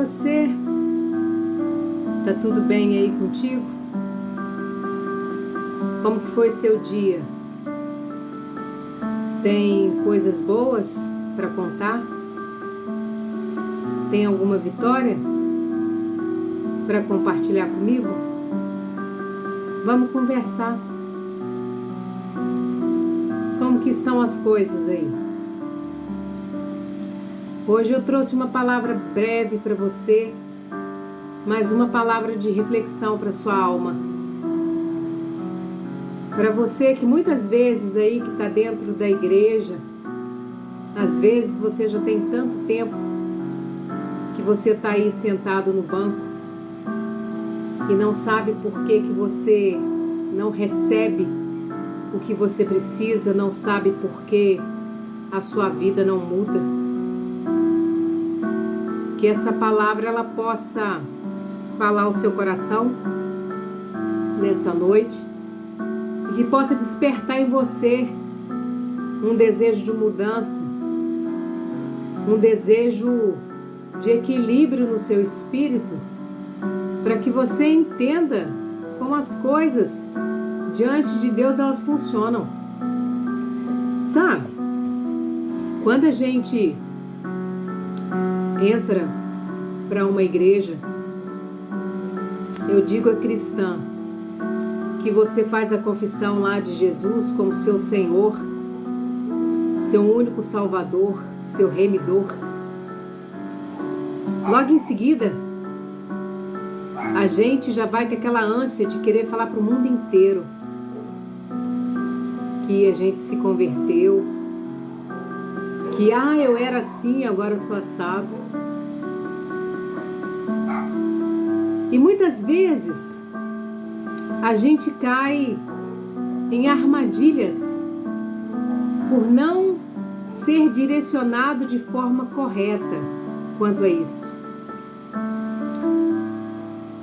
você? Tá tudo bem aí contigo? Como que foi seu dia? Tem coisas boas para contar? Tem alguma vitória para compartilhar comigo? Vamos conversar. Como que estão as coisas aí? Hoje eu trouxe uma palavra breve para você, mas uma palavra de reflexão para sua alma. Para você que muitas vezes aí que está dentro da igreja, às vezes você já tem tanto tempo que você está aí sentado no banco e não sabe por que você não recebe o que você precisa, não sabe por que a sua vida não muda. Que essa palavra ela possa falar ao seu coração nessa noite e que possa despertar em você um desejo de mudança, um desejo de equilíbrio no seu espírito, para que você entenda como as coisas diante de Deus elas funcionam. Sabe? Quando a gente entra para uma igreja, eu digo a cristã, que você faz a confissão lá de Jesus como seu Senhor, seu único Salvador, seu Remidor. Logo em seguida, a gente já vai com aquela ânsia de querer falar para o mundo inteiro que a gente se converteu, que eu era assim, agora eu sou assado. E muitas vezes a gente cai em armadilhas por não ser direcionado de forma correta quanto a isso.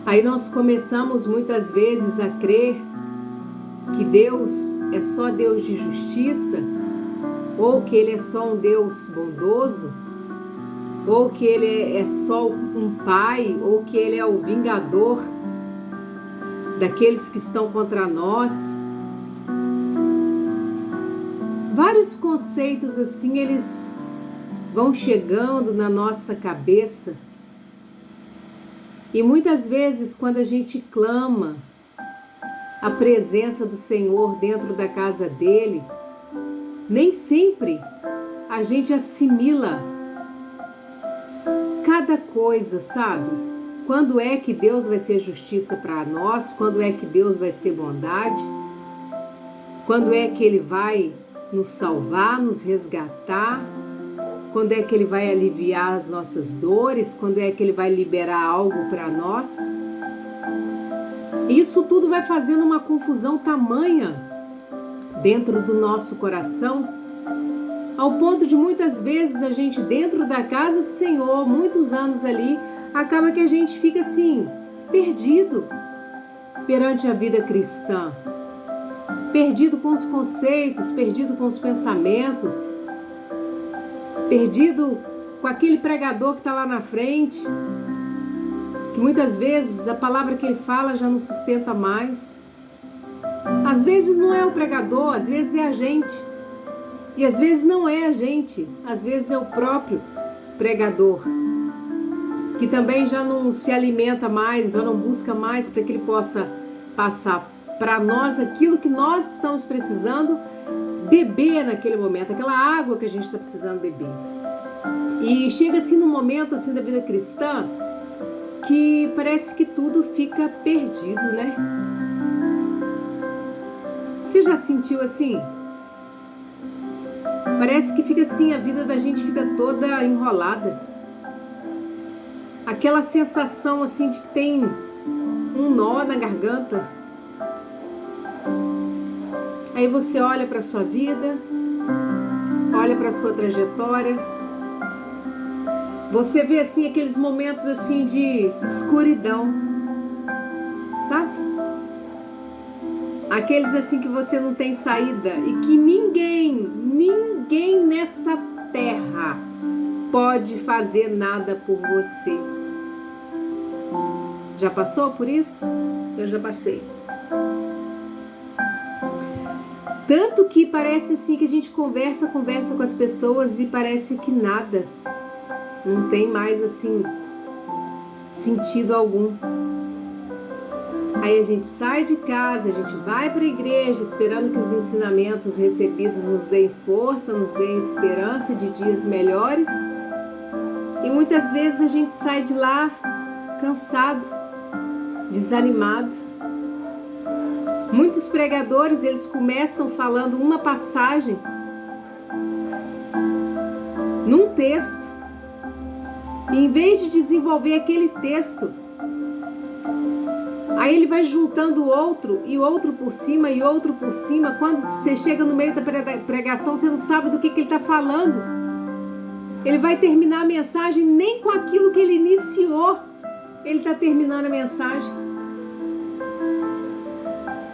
Aí nós começamos muitas vezes a crer que Deus é só Deus de justiça, ou que Ele é só um Deus bondoso, ou que Ele é só um pai, ou que Ele é o vingador daqueles que estão contra nós. Vários conceitos assim, eles vão chegando na nossa cabeça. E muitas vezes, quando a gente clama a presença do Senhor dentro da casa dele, nem sempre a gente assimila cada coisa, sabe? Quando é que Deus vai ser justiça para nós? Quando é que Deus vai ser bondade? Quando é que Ele vai nos salvar, nos resgatar? Quando é que Ele vai aliviar as nossas dores? Quando é que Ele vai liberar algo para nós? Isso tudo vai fazendo uma confusão tamanha dentro do nosso coração, ao ponto de muitas vezes a gente dentro da casa do Senhor, muitos anos ali, acaba que a gente fica assim, perdido perante a vida cristã, perdido com os conceitos, perdido com os pensamentos, perdido com aquele pregador que está lá na frente, que muitas vezes a palavra que ele fala já não sustenta mais. Às vezes não é o pregador, às vezes é a gente. E às vezes não é a gente, às vezes é o próprio pregador, que também já não se alimenta mais, já não busca mais para que ele possa passar para nós aquilo que nós estamos precisando beber naquele momento, aquela água que a gente está precisando beber. E chega assim num momento assim da vida cristã que parece que tudo fica perdido, né? Você já sentiu assim? Parece que fica assim, a vida da gente fica toda enrolada. Aquela sensação assim de que tem um nó na garganta. Aí você olha para a sua vida, olha para a sua trajetória. Você vê assim aqueles momentos assim de escuridão, sabe? Aqueles assim que você não tem saída e que ninguém nessa terra pode fazer nada por você. Já passou por isso? Eu já passei. Tanto que parece assim que a gente conversa com as pessoas e parece que nada. Não tem mais assim sentido algum. Aí a gente sai de casa, a gente vai para a igreja esperando que os ensinamentos recebidos nos deem força, nos deem esperança de dias melhores. E muitas vezes a gente sai de lá cansado, desanimado. Muitos pregadores, eles começam falando uma passagem num texto. E em vez de desenvolver aquele texto, aí ele vai juntando outro, e outro por cima, e outro por cima. Quando você chega no meio da pregação, você não sabe do que ele está falando. Ele vai terminar a mensagem, nem com aquilo que ele iniciou, ele está terminando a mensagem.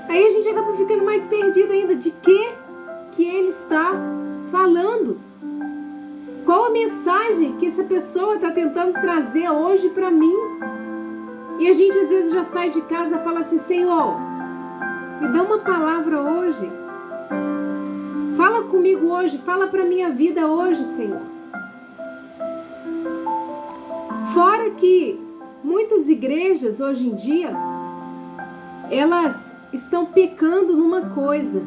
Aí a gente acaba ficando mais perdido ainda. De que ele está falando? Qual a mensagem que essa pessoa está tentando trazer hoje para mim? E a gente às vezes já sai de casa e fala assim: Senhor, me dá uma palavra hoje. Fala comigo hoje, fala para minha vida hoje, Senhor. Fora que muitas igrejas hoje em dia, elas estão pecando numa coisa.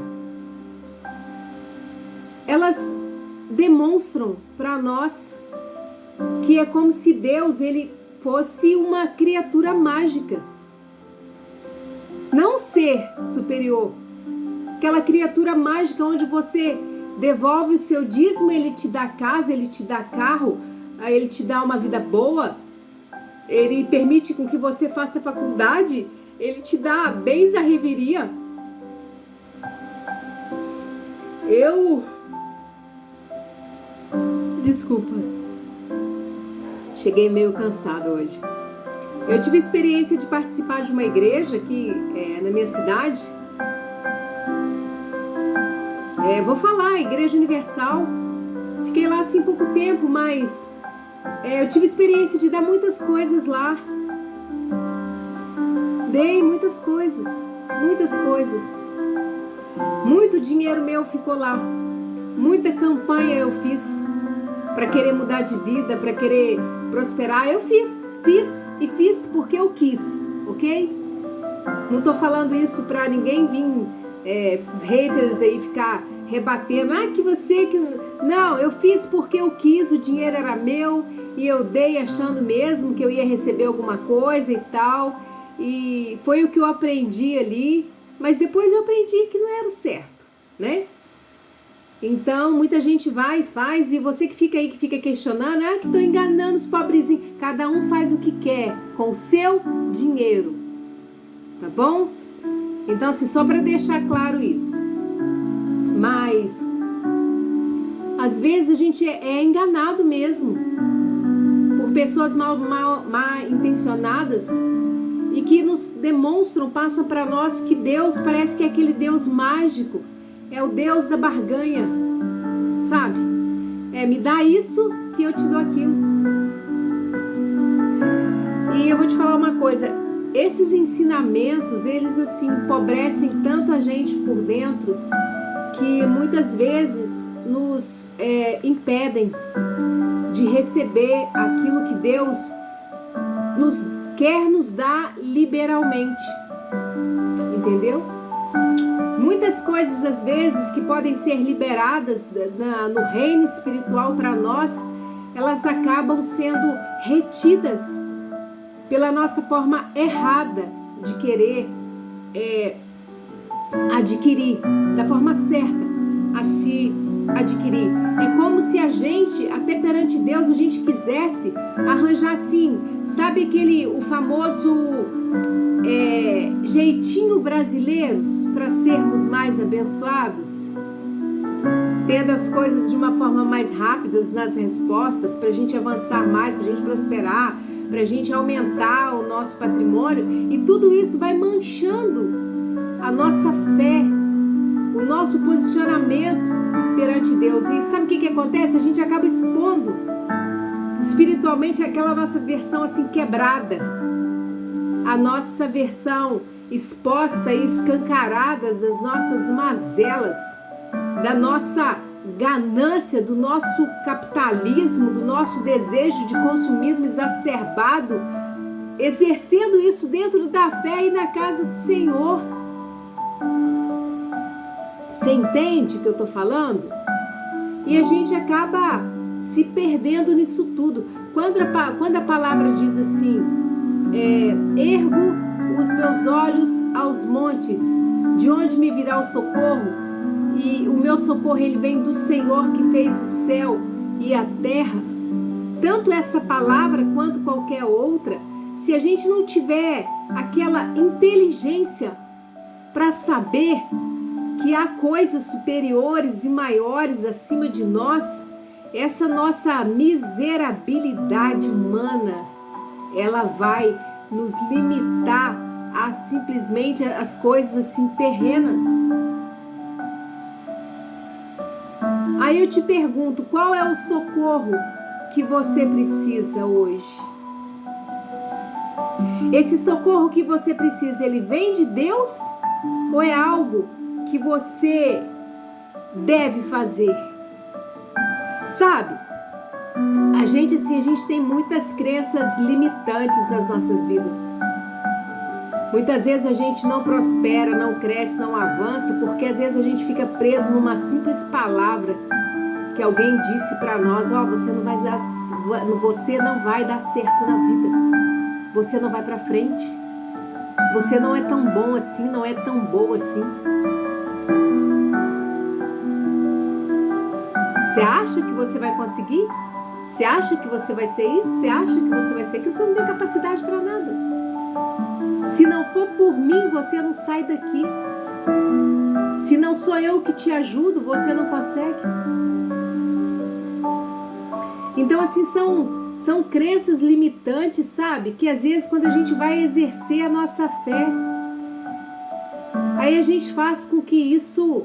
Elas demonstram para nós que é como se Deus, ele fosse uma criatura mágica. Não um ser superior. Aquela criatura mágica onde você devolve o seu dízimo, ele te dá casa, ele te dá carro, ele te dá uma vida boa, ele permite com que você faça faculdade, ele te dá bens à reveria. Desculpa. Cheguei meio cansada hoje. Eu tive a experiência de participar de uma igreja aqui na minha cidade. Vou falar, Igreja Universal. Fiquei lá assim pouco tempo, mas eu tive a experiência de dar muitas coisas lá. Dei muitas coisas. Muito dinheiro meu ficou lá. Muita campanha eu fiz para querer mudar de vida, para querer prosperar. Eu fiz porque eu quis, ok? Não tô falando isso para ninguém vir, os haters aí ficar rebatendo. Não, eu fiz porque eu quis, o dinheiro era meu e eu dei achando mesmo que eu ia receber alguma coisa e tal. E foi o que eu aprendi ali, mas depois eu aprendi que não era o certo, né? Então, muita gente vai e faz, e você que fica aí, que fica questionando, que estão enganando os pobrezinhos. Cada um faz o que quer com o seu dinheiro, tá bom? Então, assim, só para deixar claro isso. Mas, às vezes a gente é enganado mesmo por pessoas mal intencionadas e que nos demonstram, passam para nós que Deus parece que é aquele Deus mágico. É o Deus da barganha, sabe? Me dá isso que eu te dou aquilo. E eu vou te falar uma coisa. Esses ensinamentos, eles assim, empobrecem tanto a gente por dentro que muitas vezes nos impedem de receber aquilo que Deus quer nos dar liberalmente. Entendeu? Muitas coisas, às vezes, que podem ser liberadas no reino espiritual para nós, elas acabam sendo retidas pela nossa forma errada de querer adquirir, da forma certa a se adquirir. É como se a gente, até perante Deus, a gente quisesse arranjar assim, sabe o famoso jeitinho brasileiros para sermos mais abençoados? Tendo as coisas de uma forma mais rápida nas respostas, para a gente avançar mais, para a gente prosperar, para a gente aumentar o nosso patrimônio, e tudo isso vai manchando a nossa fé, o nosso posicionamento perante Deus. E sabe o que acontece? A gente acaba expondo espiritualmente aquela nossa versão assim quebrada. a nossa versão exposta e escancarada das nossas mazelas, da nossa ganância, do nosso capitalismo, do nosso desejo de consumismo exacerbado, exercendo isso dentro da fé e na casa do Senhor. Você entende o que eu estou falando? E a gente acaba se perdendo nisso tudo. Quando a palavra diz assim, ergo os meus olhos aos montes, de onde me virá o socorro? E o meu socorro ele vem do Senhor que fez o céu e a terra. Tanto essa palavra quanto qualquer outra, se a gente não tiver aquela inteligência para saber que há coisas superiores e maiores acima de nós, essa nossa miserabilidade humana, ela vai nos limitar a simplesmente as coisas assim terrenas. Aí eu te pergunto, qual é o socorro que você precisa hoje? Esse socorro que você precisa, ele vem de Deus ou é algo que você deve fazer? Sabe? A gente tem muitas crenças limitantes nas nossas vidas. Muitas vezes a gente não prospera, não cresce, não avança, porque às vezes a gente fica preso numa simples palavra que alguém disse para nós: você não vai dar certo na vida. Você não vai para frente. Você não é tão bom assim, não é tão boa assim. Você acha que você vai conseguir? Você acha que você vai ser isso? Você acha que você vai ser aquilo? Você não tem capacidade para nada. Se não for por mim, você não sai daqui. Se não sou eu que te ajudo, você não consegue. Então, assim, são crenças limitantes, sabe? Que às vezes quando a gente vai exercer a nossa fé, aí a gente faz com que isso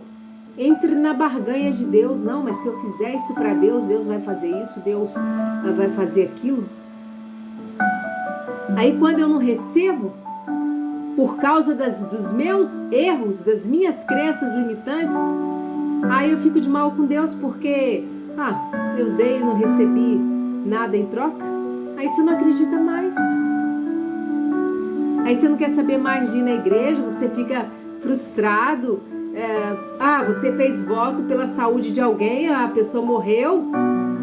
entre na barganha de Deus. Não, mas se eu fizer isso para Deus, Deus vai fazer isso, Deus vai fazer aquilo. Aí quando eu não recebo, por causa dos meus erros, das minhas crenças limitantes, aí eu fico de mal com Deus porque eu dei e não recebi nada em troca. Aí você não acredita mais. Aí você não quer saber mais de ir na igreja, você fica frustrado. Você fez voto pela saúde de alguém, a pessoa morreu.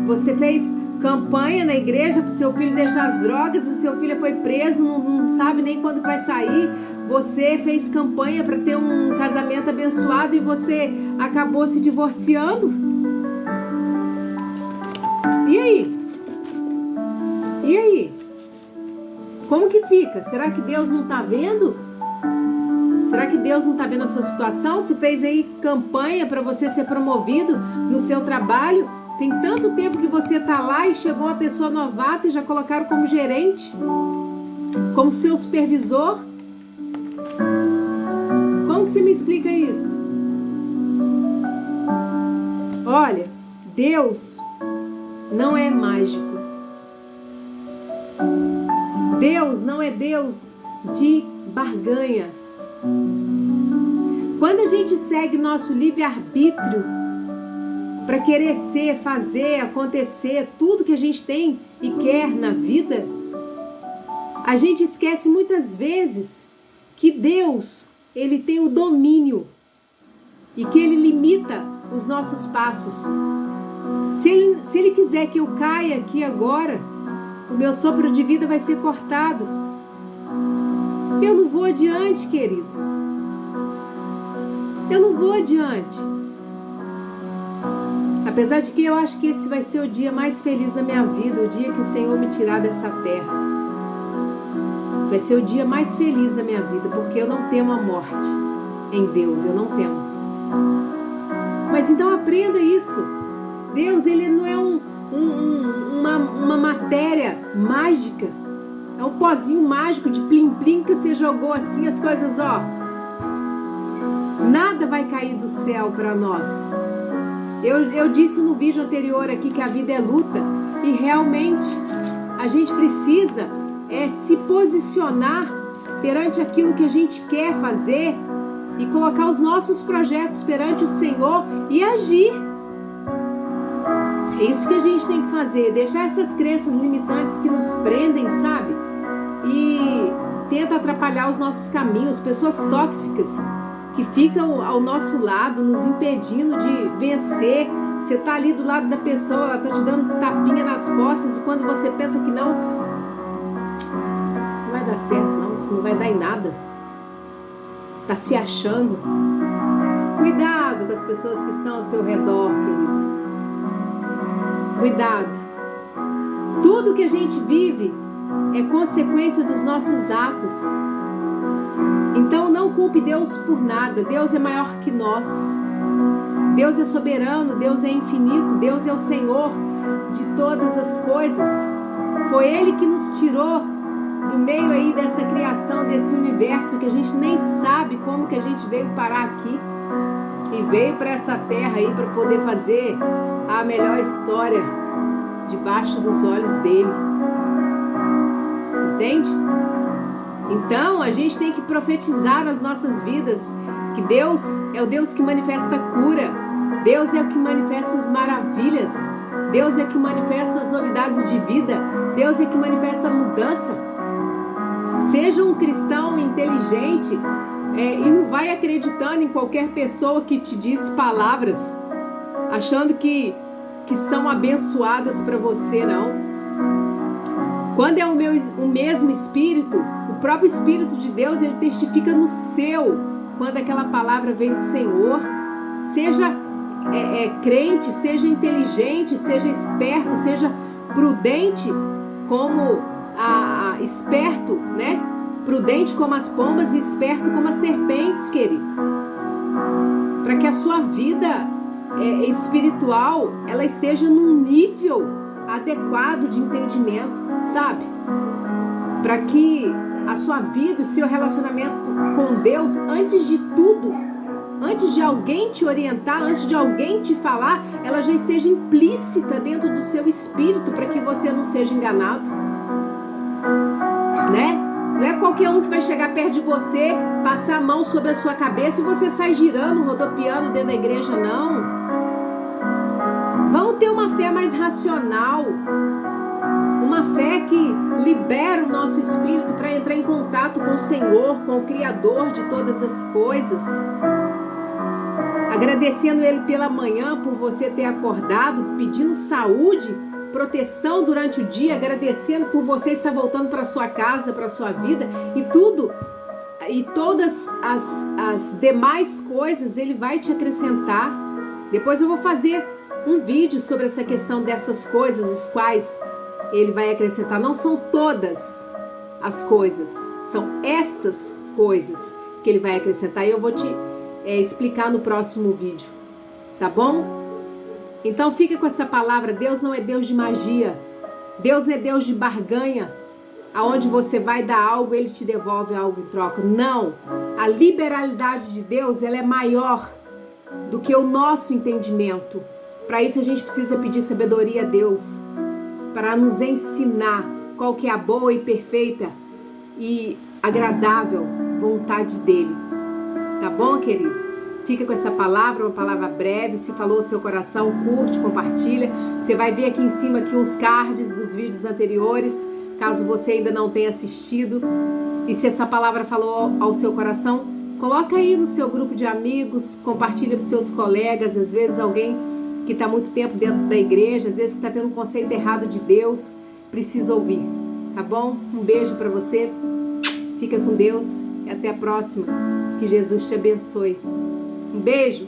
Você fez campanha na igreja para o seu filho deixar as drogas, o seu filho foi preso, não sabe nem quando vai sair. Você fez campanha para ter um casamento abençoado e você acabou se divorciando. E aí? E aí? Como que fica? Será que Deus não está vendo? Será que Deus não está vendo a sua situação? Se fez aí campanha para você ser promovido no seu trabalho, tem tanto tempo que você está lá e chegou uma pessoa novata e já colocaram como gerente, como seu supervisor. Como que você me explica isso? Olha, Deus não é mágico. Deus não é Deus de barganha. Quando a gente segue nosso livre-arbítrio para querer ser, fazer, acontecer tudo que a gente tem e quer na vida, a gente esquece muitas vezes que Deus, Ele tem o domínio e que Ele limita os nossos passos. Se ele quiser que eu caia aqui agora, o meu sopro de vida vai ser cortado. Eu não vou adiante, querido. Eu não vou adiante. Apesar de que eu acho que esse vai ser o dia mais feliz da minha vida, o dia que o Senhor me tirar dessa terra. Vai ser o dia mais feliz da minha vida, porque eu não temo a morte em Deus, eu não temo. Mas então aprenda isso. Deus, Ele não é uma matéria mágica. É um pozinho mágico de plim-plim que você jogou assim as coisas, Nada vai cair do céu para nós. Eu disse no vídeo anterior aqui que a vida é luta. E realmente a gente precisa se posicionar perante aquilo que a gente quer fazer e colocar os nossos projetos perante o Senhor e agir. É isso que a gente tem que fazer, deixar essas crenças limitantes que nos prendem, sabe? E tenta atrapalhar os nossos caminhos, pessoas tóxicas que ficam ao nosso lado, nos impedindo de vencer. Você tá ali do lado da pessoa, ela tá te dando tapinha nas costas e quando você pensa que não vai dar certo, não, isso não vai dar em nada. Tá se achando. Cuidado com as pessoas que estão ao seu redor, querido. Cuidado. Tudo que a gente vive é consequência dos nossos atos. Então não culpe Deus por nada. Deus é maior que nós. Deus é soberano, Deus é infinito, Deus é o Senhor de todas as coisas. Foi Ele que nos tirou do meio aí dessa criação, desse universo que a gente nem sabe como que a gente veio parar aqui. E veio para essa terra aí para poder fazer a melhor história debaixo dos olhos dele. Entende? Então a gente tem que profetizar nas nossas vidas que Deus é o Deus que manifesta a cura. Deus é o que manifesta as maravilhas. Deus é o que manifesta as novidades de vida. Deus é o que manifesta a mudança. Seja um cristão inteligente e não vai acreditando em qualquer pessoa que te diz palavras, achando que são abençoadas para você, não. Quando é o mesmo Espírito, o próprio Espírito de Deus, ele testifica no seu, quando aquela palavra vem do Senhor. Seja crente, seja inteligente, seja esperto, seja prudente como esperto, né? Prudente como as pombas e esperto como as serpentes, querido. Para que a sua vida espiritual, ela esteja num nível adequado de entendimento, sabe? Para que a sua vida, o seu relacionamento com Deus, antes de tudo, antes de alguém te orientar, antes de alguém te falar, ela já esteja implícita dentro do seu espírito, para que você não seja enganado, né? Não é qualquer um que vai chegar perto de você, passar a mão sobre a sua cabeça e você sai girando, rodopiando dentro da igreja, não. Vamos ter uma fé mais racional, uma fé que libera o nosso espírito para entrar em contato com o Senhor, com o Criador de todas as coisas. Agradecendo Ele pela manhã por você ter acordado, pedindo saúde, proteção durante o dia, agradecendo por você estar voltando para sua casa, para sua vida e tudo, e todas as demais coisas Ele vai te acrescentar. Depois eu vou fazer um vídeo sobre essa questão dessas coisas, as quais Ele vai acrescentar. Não são todas as coisas, são estas coisas que Ele vai acrescentar e eu vou te explicar no próximo vídeo, tá bom? Então fica com essa palavra. Deus não é Deus de magia. Deus não é Deus de barganha, aonde você vai dar algo, Ele te devolve algo em troca. Não. A liberalidade de Deus, ela é maior do que o nosso entendimento. Para isso a gente precisa pedir sabedoria a Deus, para nos ensinar qual que é a boa e perfeita e agradável vontade dEle. Tá bom, querido? Fica com essa palavra, uma palavra breve. Se falou o seu coração, curte, compartilha. Você vai ver aqui em cima aqui uns cards dos vídeos anteriores, caso você ainda não tenha assistido. E se essa palavra falou ao seu coração, coloca aí no seu grupo de amigos, compartilha com seus colegas. Às vezes alguém que está muito tempo dentro da igreja, às vezes que está tendo um conceito errado de Deus, precisa ouvir, tá bom? Um beijo para você, fica com Deus e até a próxima. Que Jesus te abençoe. Um beijo!